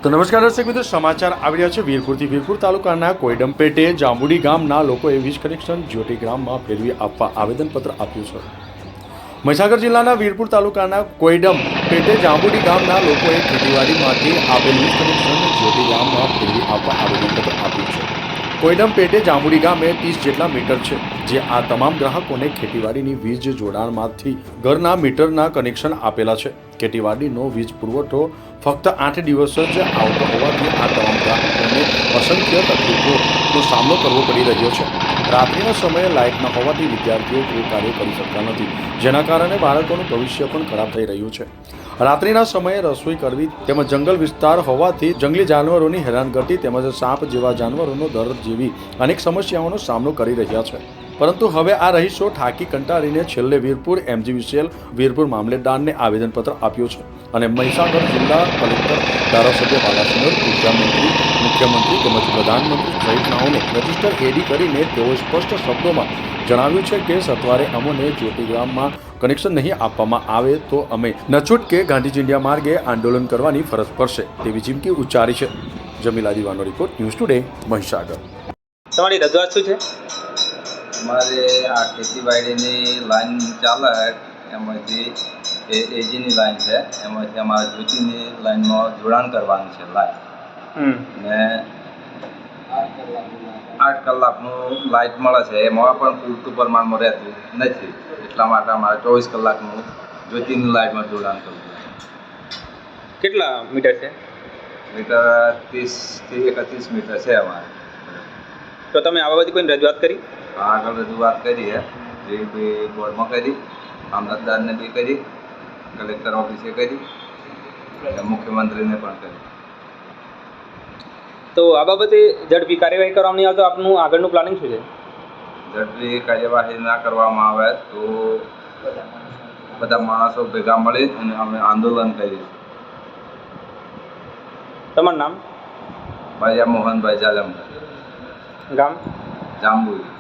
તો નમસ્કાર દર્શક મિત્રો, સમાચાર આવી રહ્યા છે વીરપુરથી। વીરપુર તાલુકાના કોઈડમ પેટે જાંબુડી ગામના લોકોએ વીજ કનેક્શન જ્યોતિ ગ્રામમાં ફેરવી આપવા આવેદનપત્ર આપ્યું છે। મહીસાગર જિલ્લાના વીરપુર તાલુકાના કોઈડમ પેટે જાંબુડી ગામના લોકોએ ખેતીવાડીમાંથી આપેલ વીજ કનેક્શન જ્યોતિ ગ્રામમાં ફેરવી આપવા આવેદનપત્ર આપ્યું છે। કોઈડમ પેટે જાંબુડી ગામે 30 જેટલા મીટર છે, જે આ તમામ ગ્રાહકોને ખેતીવાડીની વીજ જોડાણમાંથી ઘરના મીટરના કનેક્શન આપેલા છે। ખેતીવાડીનો વીજ પુરવઠો ફક્ત 8 દિવસ જ આવતો હોવાથી આ તમામ ગ્રાહકોને અસંખ્ય તકલીફોનો સામનો કરવો પડી રહ્યો છે। રાત્રિના સમયે લાઇટ ન હોવાથી વિદ્યાર્થીઓ ગૃહ કાર્ય કરી શકતા નથી, જેના કારણે બાળકોનું ભવિષ્ય પણ ખરાબ થઈ રહ્યું છે। રાત્રિના સમયે રસોઈ કરવી તેમજ જંગલ વિસ્તાર હોવાથી જંગલી જાનવરોની હેરાનગતિ તેમજ સાપ જેવા જાનવરોનો દર જેવી અનેક સમસ્યાઓનો સામનો કરી રહ્યા છે। પરંતુ હવે આ રહીશો થાકી કંટાળીને છેલ્લે વીરપુર MGVCL વીરપુર મામલેદારને આવેદનપત્ર આપ્યું છે અને મહીસાગર જિલ્લા કલેક્ટર, ધારાસભ્ય બાલાસિનોર, ઉર્જા મંત્રી, મુખ્યમંત્રી તેમજ પ્રધાનમંત્રી સહિતનાઓને રજીસ્ટર એડી કરીને તેઓ સ્પષ્ટ શબ્દોમાં જણાવ્યું છે કે સત્વરે અમોને જ્યોતિગ્રામમાં કનેક્શન નહીં આપવામાં આવે તો અમે ન છૂટકે ગાંધી ચિંધ્યા માર્ગે આંદોલન કરવાની ફરજ પડશે તેવી ચીમકી ઉચ્ચારી છે। જમીલા દીવાનો રિપોર્ટ, ન્યૂઝ ટુડે, મહીસાગર। તમારી રજૂઆત શું છે? અમારે આ ખેતીવાડીની લાઈન ચાલે એમાંથી એજીની લાઈન છે, એમાંથી અમારે જ્યોતિની લાઈનમાં જોડાણ કરવાનું છે લાઈન ને 8 કલાકનું લાઇટ મળે છે, એમાં પણ પૂરતું પ્રમાણમાં રહેતું નથી, એટલા માટે અમારે 24 કલાકનું જ્યોતિની લાઇટમાં જોડાણ કરવું છે। કેટલા મીટર છે? મીટર 30 થી 31 મીટર છે અમારે। તો તમે આ બાબતે કોઈને રજૂઆત કરી? આગળ રજૂઆત કરી છે, જે બી બોર્ડમાં કરી, મામલતદારને બી કરી, કલેક્ટર ઓફિસે કરી, મુખ્યમંત્રીને પણ કરી। તો આ બાબતે ઝડપી કાર્યવાહી કરવામાં નહીં આવે તો આપનું આગળનું પ્લાનિંગ શું છે? ઝડપી કાર્યવાહી ના કરવામાં આવે તો બધા માણસો ભેગા મળી અને અમે આંદોલન કરીશું। તમારું નામ? ભાઈ મોહનભાઈ જાલમભાઈ, ગામ? જાંબુડી।